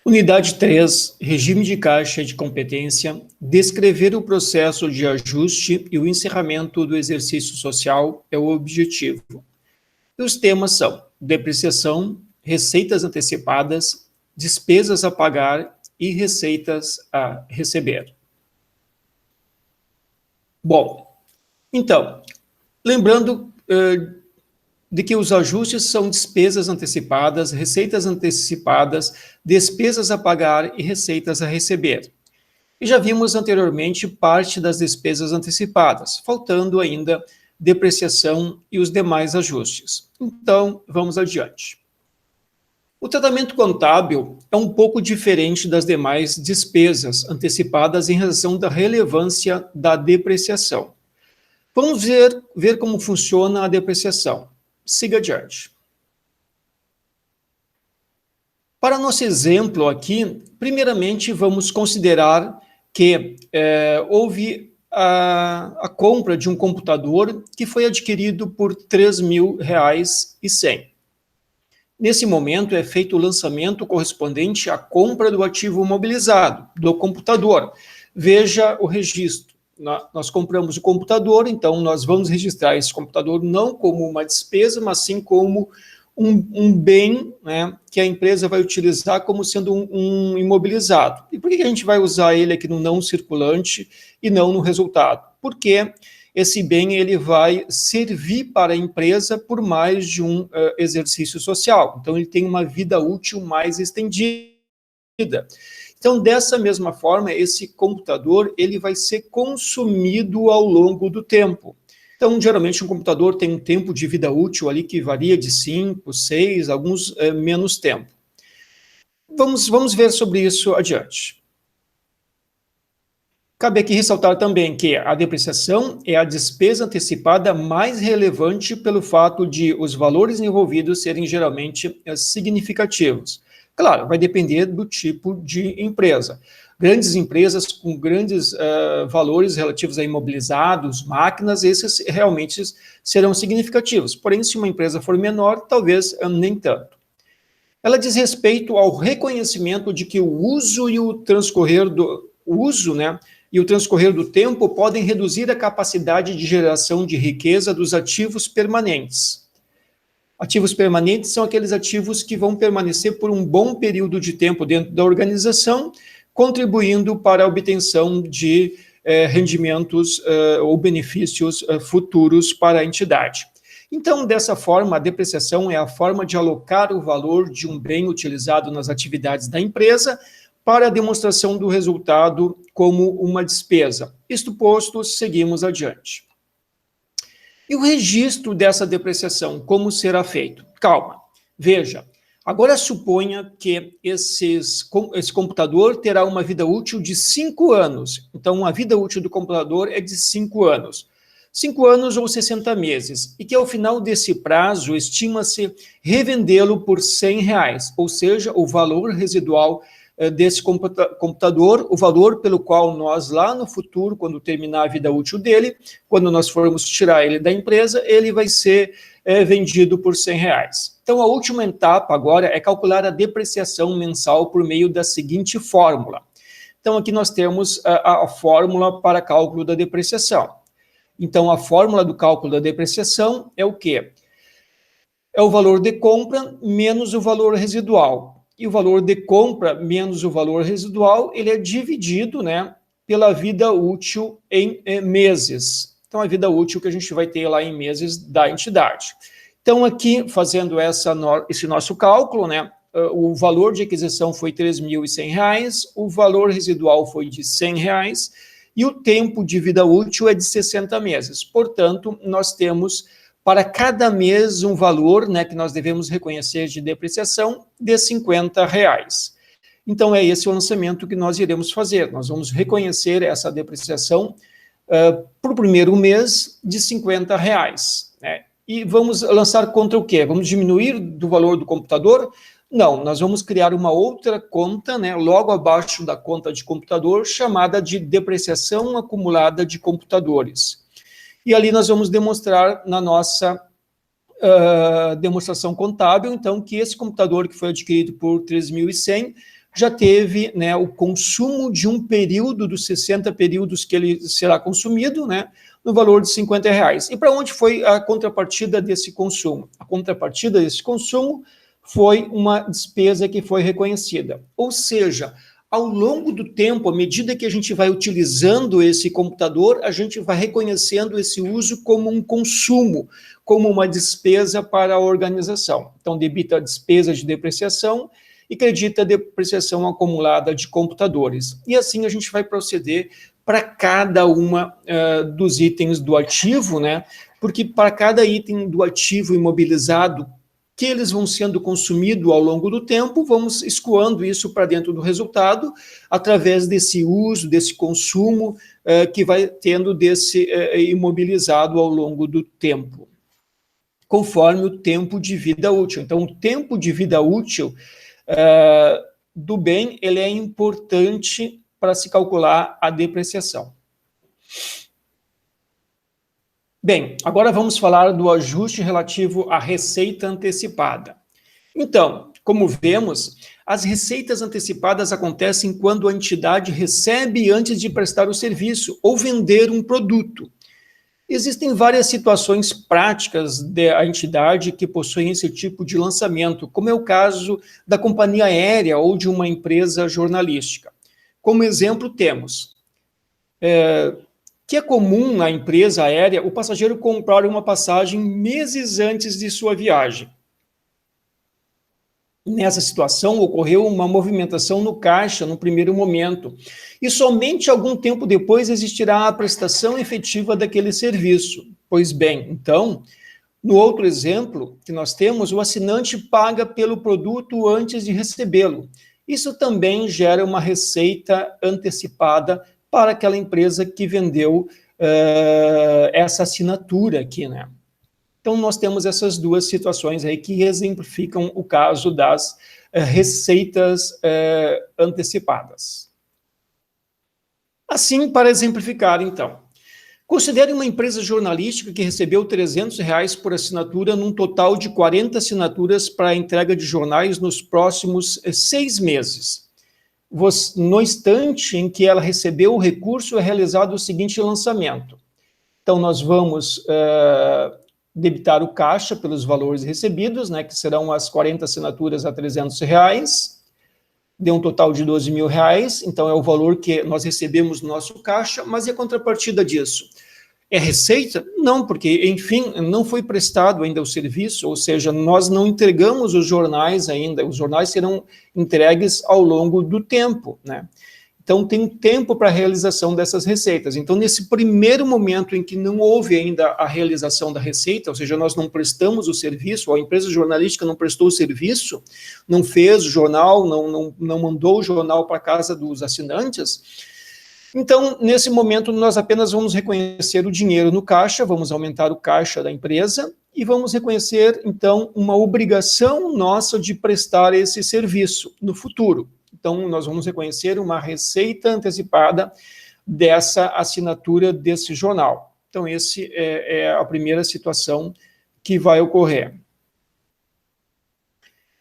Unidade 3, regime de caixa de competência, descrever o processo de ajuste e o encerramento do exercício social é o objetivo. E os temas são depreciação, receitas antecipadas, despesas a pagar e receitas a receber. Bom, então, lembrando de que os ajustes são despesas antecipadas, receitas antecipadas, despesas a pagar e receitas a receber. E já vimos anteriormente parte das despesas antecipadas, faltando ainda depreciação e os demais ajustes. Então, vamos adiante. O tratamento contábil é um pouco diferente das demais despesas antecipadas em razão da relevância da depreciação. Vamos ver como funciona a depreciação. Siga adiante. Para nosso exemplo aqui, primeiramente vamos considerar que houve a compra de um computador que foi adquirido por R$ 3.100. Nesse momento é feito o lançamento correspondente à compra do ativo mobilizado, do computador. Veja o registro. Nós compramos o computador, então nós vamos registrar esse computador não como uma despesa, mas sim como um bem, né, que a empresa vai utilizar como sendo um imobilizado. E por que a gente vai usar ele aqui no não circulante e não no resultado? Porque esse bem ele vai servir para a empresa por mais de um exercício social. Então, ele tem uma vida útil mais estendida. Então, dessa mesma forma, esse computador ele vai ser consumido ao longo do tempo. Então, geralmente, um computador tem um tempo de vida útil ali que varia de 5, 6, alguns menos tempo. Vamos ver sobre isso adiante. Cabe aqui ressaltar também que a depreciação é a despesa antecipada mais relevante pelo fato de os valores envolvidos serem geralmente significativos. Claro, vai depender do tipo de empresa. Grandes empresas com grandes valores relativos a imobilizados, máquinas, esses realmente serão significativos. Porém, se uma empresa for menor, talvez nem tanto. Ela diz respeito ao reconhecimento de que o uso e o transcorrer do tempo podem reduzir a capacidade de geração de riqueza dos ativos permanentes. Ativos permanentes são aqueles ativos que vão permanecer por um bom período de tempo dentro da organização, contribuindo para a obtenção de rendimentos ou benefícios futuros para a entidade. Então, dessa forma, a depreciação é a forma de alocar o valor de um bem utilizado nas atividades da empresa para a demonstração do resultado como uma despesa. Isto posto, seguimos adiante. E o registro dessa depreciação, como será feito? Calma, veja. Agora suponha que esse computador terá uma vida útil de 5 anos. Então, a vida útil do computador é de 5 anos. 5 anos ou 60 meses. E que ao final desse prazo, estima-se revendê-lo por R$ 100, ou seja, o valor residual desse computador, o valor pelo qual nós lá no futuro, quando terminar a vida útil dele, quando nós formos tirar ele da empresa, ele vai ser vendido por R$ 100. Então, a última etapa agora é calcular a depreciação mensal por meio da seguinte fórmula. Então, aqui nós temos a fórmula para cálculo da depreciação. Então, a fórmula do cálculo da depreciação é o quê? É o valor de compra menos o valor residual. E o valor de compra menos o valor residual, ele é dividido, né, pela vida útil em meses. Então, a vida útil que a gente vai ter lá em meses da entidade. Então, aqui, fazendo esse nosso cálculo, né, o valor de aquisição foi R$ 3.100, o valor residual foi de R$ 100, e o tempo de vida útil é de 60 meses. Portanto, nós temos para cada mês um valor, né, que nós devemos reconhecer de depreciação de R$ 50. Então, é esse o lançamento que nós iremos fazer. Nós vamos reconhecer essa depreciação para o primeiro mês de R$ 50. Né? E vamos lançar contra o quê? Vamos diminuir do valor do computador? Não, nós vamos criar uma outra conta, né, logo abaixo da conta de computador, chamada de depreciação acumulada de computadores. E ali nós vamos demonstrar na nossa demonstração contábil, então, que esse computador que foi adquirido por 3.100 já teve, né, o consumo de um período dos 60 períodos que ele será consumido, né, no valor de R$50. E para onde foi a contrapartida desse consumo? A contrapartida desse consumo foi uma despesa que foi reconhecida. Ou seja, ao longo do tempo, à medida que a gente vai utilizando esse computador, a gente vai reconhecendo esse uso como um consumo, como uma despesa para a organização. Então, debita a despesa de depreciação e credita a depreciação acumulada de computadores. E assim a gente vai proceder para cada uma dos itens do ativo, né? Porque para cada item do ativo imobilizado, que eles vão sendo consumidos ao longo do tempo, vamos escoando isso para dentro do resultado, através desse uso, desse consumo que vai tendo desse imobilizado ao longo do tempo, conforme o tempo de vida útil. Então, o tempo de vida útil do bem, ele é importante para se calcular a depreciação. Bem, agora vamos falar do ajuste relativo à receita antecipada. Então, como vemos, as receitas antecipadas acontecem quando a entidade recebe antes de prestar o serviço ou vender um produto. Existem várias situações práticas da entidade que possuem esse tipo de lançamento, como é o caso da companhia aérea ou de uma empresa jornalística. Como exemplo, temos que é comum na empresa aérea o passageiro comprar uma passagem meses antes de sua viagem. Nessa situação, ocorreu uma movimentação no caixa no primeiro momento, e somente algum tempo depois existirá a prestação efetiva daquele serviço. Pois bem, então, no outro exemplo que nós temos, o assinante paga pelo produto antes de recebê-lo. Isso também gera uma receita antecipada para aquela empresa que vendeu essa assinatura aqui, né? Então, nós temos essas duas situações aí que exemplificam o caso das receitas antecipadas. Assim, para exemplificar, então, considere uma empresa jornalística que recebeu R$300 por assinatura num total de 40 assinaturas para a entrega de jornais nos próximos 6 meses. No instante em que ela recebeu o recurso, é realizado o seguinte lançamento. Então, nós vamos debitar o caixa pelos valores recebidos, né, que serão as 40 assinaturas a R$300, deu um total de R$12.000, então é o valor que nós recebemos no nosso caixa, mas e a contrapartida disso? É receita? Não, porque, enfim, não foi prestado ainda o serviço, ou seja, nós não entregamos os jornais ainda, os jornais serão entregues ao longo do tempo, né? Então, tem um tempo para a realização dessas receitas. Então, nesse primeiro momento em que não houve ainda a realização da receita, ou seja, nós não prestamos o serviço, ou a empresa jornalística não prestou o serviço, não fez o jornal, não mandou o jornal para a casa dos assinantes, então, nesse momento, nós apenas vamos reconhecer o dinheiro no caixa, vamos aumentar o caixa da empresa e vamos reconhecer, então, uma obrigação nossa de prestar esse serviço no futuro. Então, nós vamos reconhecer uma receita antecipada dessa assinatura desse jornal. Então, essa é a primeira situação que vai ocorrer.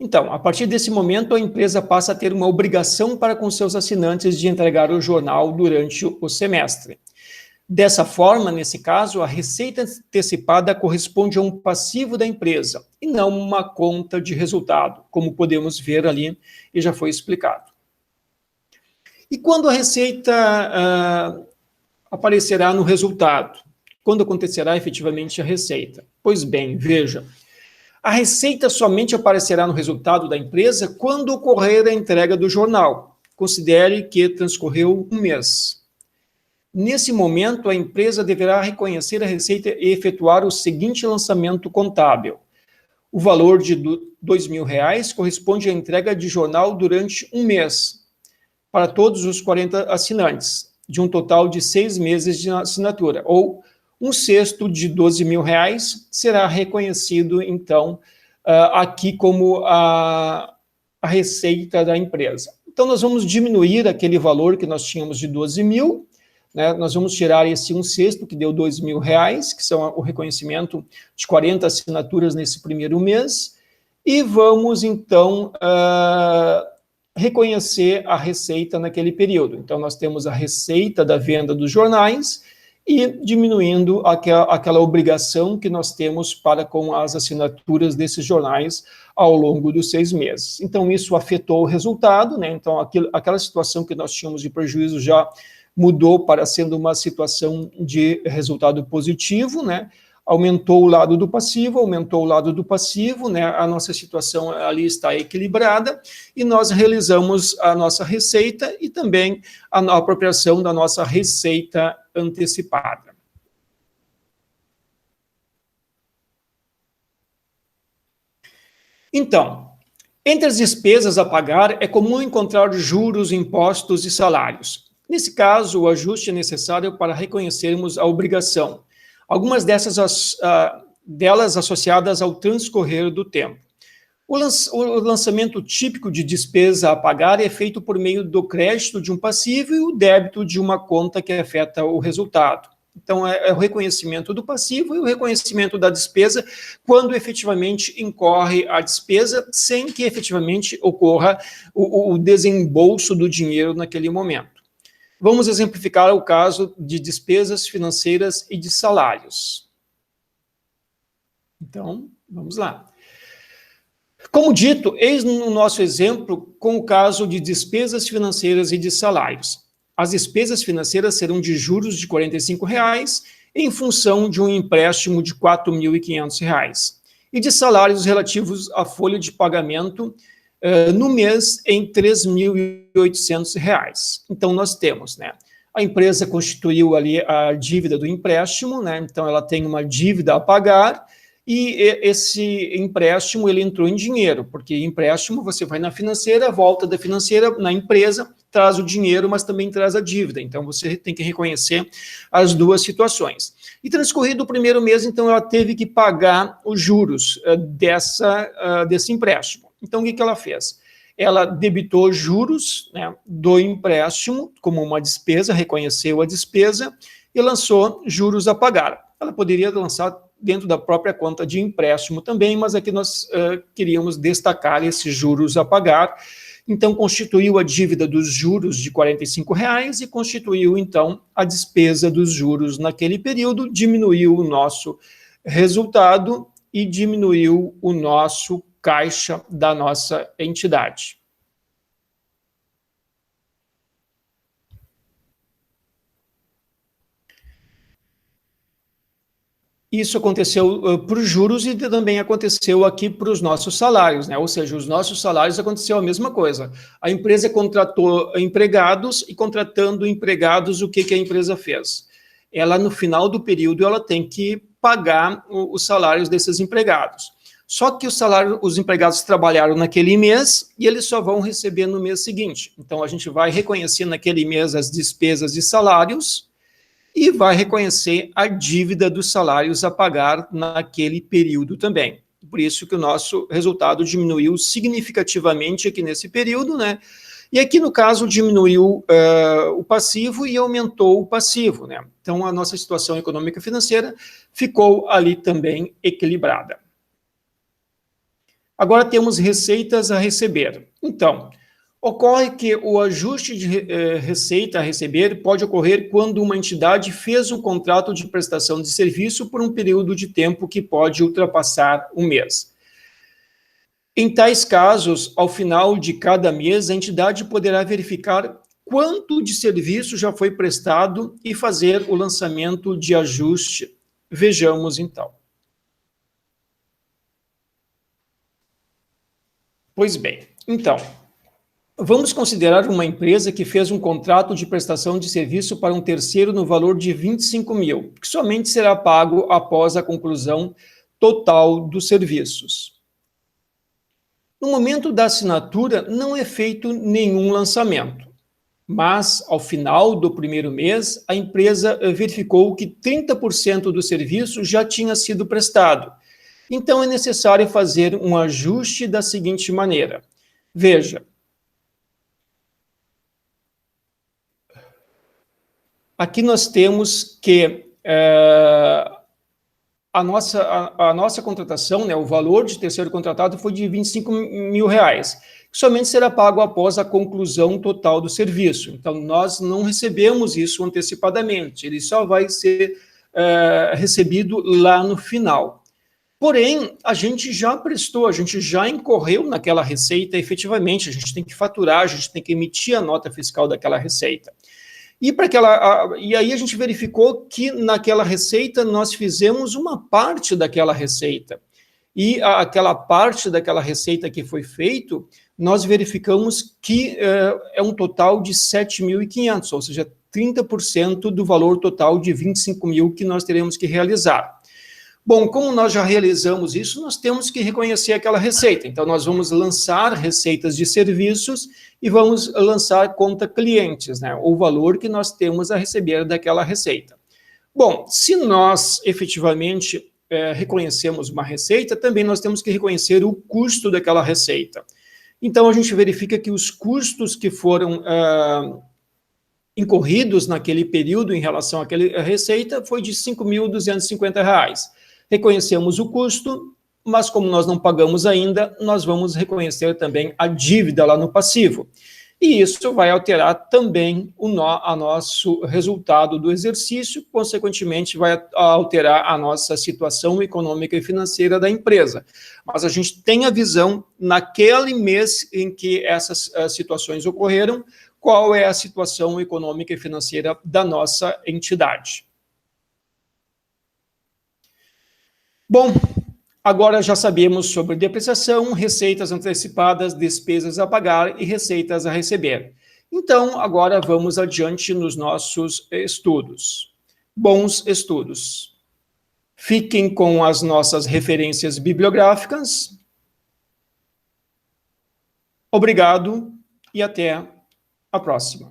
Então, a partir desse momento, a empresa passa a ter uma obrigação para com seus assinantes de entregar o jornal durante o semestre. Dessa forma, nesse caso, a receita antecipada corresponde a um passivo da empresa e não uma conta de resultado, como podemos ver ali e já foi explicado. E quando a receita aparecerá no resultado? Quando acontecerá efetivamente a receita? Pois bem, veja, a receita somente aparecerá no resultado da empresa quando ocorrer a entrega do jornal. Considere que transcorreu um mês. Nesse momento, a empresa deverá reconhecer a receita e efetuar o seguinte lançamento contábil. O valor de R$2.000 corresponde à entrega de jornal durante um mês, para todos os 40 assinantes, de um total de 6 meses de assinatura, ou um sexto de R$12.000 será reconhecido, então, aqui como a receita da empresa. Então, nós vamos diminuir aquele valor que nós tínhamos de 12.000, né? Nós vamos tirar esse um sexto, que deu R$2.000, que são o reconhecimento de 40 assinaturas nesse primeiro mês, e vamos, então, reconhecer a receita naquele período. Então, nós temos a receita da venda dos jornais e diminuindo aquela obrigação que nós temos para com as assinaturas desses jornais ao longo dos 6 meses. Então, isso afetou o resultado, né? Então, aquela situação que nós tínhamos de prejuízo já mudou para sendo uma situação de resultado positivo, né? Aumentou o lado do passivo, né? A nossa situação ali está equilibrada e nós realizamos a nossa receita e também a apropriação da nossa receita antecipada. Então, entre as despesas a pagar, é comum encontrar juros, impostos e salários. Nesse caso, o ajuste é necessário para reconhecermos a obrigação, algumas delas associadas ao transcorrer do tempo. O lançamento típico de despesa a pagar é feito por meio do crédito de um passivo e o débito de uma conta que afeta o resultado. Então, é o reconhecimento do passivo e o reconhecimento da despesa quando efetivamente incorre a despesa, sem que efetivamente ocorra o desembolso do dinheiro naquele momento. Vamos exemplificar o caso de despesas financeiras e de salários. Então, vamos lá. Como dito, eis no nosso exemplo com o caso de despesas financeiras e de salários. As despesas financeiras serão de juros de R$ 45 em função de um empréstimo de R$ 4.500 e de salários relativos à folha de pagamento no mês em R$ 3.800. Então, nós temos, né? A empresa constituiu ali a dívida do empréstimo, né? Então, ela tem uma dívida a pagar e esse empréstimo, ele entrou em dinheiro, porque empréstimo, você vai na financeira, volta da financeira na empresa, traz o dinheiro, mas também traz a dívida. Então, você tem que reconhecer as duas situações. E transcorrido o primeiro mês, então, ela teve que pagar os juros desse empréstimo. Então, o que ela fez? Ela debitou juros, né, do empréstimo como uma despesa, reconheceu a despesa e lançou juros a pagar. Ela poderia lançar dentro da própria conta de empréstimo também, mas aqui nós queríamos destacar esses juros a pagar. Então, constituiu a dívida dos juros de R$ 45 e constituiu, então, a despesa dos juros naquele período, diminuiu o nosso resultado e diminuiu o nosso caixa da nossa entidade. Isso aconteceu para os juros e também aconteceu aqui para os nossos salários, né? Ou seja, os nossos salários aconteceu a mesma coisa. A empresa contratou empregados e contratando empregados, o que a empresa fez? Ela, no final do período, ela tem que pagar os salários desses empregados. Só que os empregados trabalharam naquele mês e eles só vão receber no mês seguinte. Então, a gente vai reconhecer naquele mês as despesas de salários e vai reconhecer a dívida dos salários a pagar naquele período também. Por isso que o nosso resultado diminuiu significativamente aqui nesse período, né? E aqui, no caso, diminuiu o passivo e aumentou o passivo, né? Então, a nossa situação econômica financeira ficou ali também equilibrada. Agora temos receitas a receber. Então, ocorre que o ajuste de receita a receber pode ocorrer quando uma entidade fez um contrato de prestação de serviço por um período de tempo que pode ultrapassar um mês. Em tais casos, ao final de cada mês, a entidade poderá verificar quanto de serviço já foi prestado e fazer o lançamento de ajuste. Vejamos então. Pois bem, então, vamos considerar uma empresa que fez um contrato de prestação de serviço para um terceiro no valor de 25 mil, que somente será pago após a conclusão total dos serviços. No momento da assinatura, não é feito nenhum lançamento, mas, ao final do primeiro mês, a empresa verificou que 30% do serviço já tinha sido prestado. Então, é necessário fazer um ajuste da seguinte maneira. Veja, aqui nós temos que a nossa contratação, né, o valor de terceiro contratado foi de R$ 25 mil, que somente será pago após a conclusão total do serviço. Então, nós não recebemos isso antecipadamente, ele só vai ser recebido lá no final. Porém, a gente já prestou, a gente já incorreu naquela receita efetivamente, a gente tem que faturar, a gente tem que emitir a nota fiscal daquela receita. E aí a gente verificou que naquela receita nós fizemos uma parte daquela receita. E aquela parte daquela receita que foi feito, nós verificamos que é um total de 7.500, ou seja, 30% do valor total de 25 mil que nós teremos que realizar. Bom, como nós já realizamos isso, nós temos que reconhecer aquela receita. Então, nós vamos lançar receitas de serviços e vamos lançar conta clientes, né? O valor que nós temos a receber daquela receita. Bom, se nós efetivamente reconhecemos uma receita, também nós temos que reconhecer o custo daquela receita. Então, a gente verifica que os custos que foram incorridos naquele período em relação àquela receita foi de R$ 5.250. Reconhecemos o custo, mas como nós não pagamos ainda, nós vamos reconhecer também a dívida lá no passivo. E isso vai alterar também o nosso resultado do exercício, consequentemente vai alterar a nossa situação econômica e financeira da empresa. Mas a gente tem a visão, naquele mês em que essas situações ocorreram, qual é a situação econômica e financeira da nossa entidade. Bom, agora já sabemos sobre depreciação, receitas antecipadas, despesas a pagar e receitas a receber. Então, agora vamos adiante nos nossos estudos. Bons estudos. Fiquem com as nossas referências bibliográficas. Obrigado e até a próxima.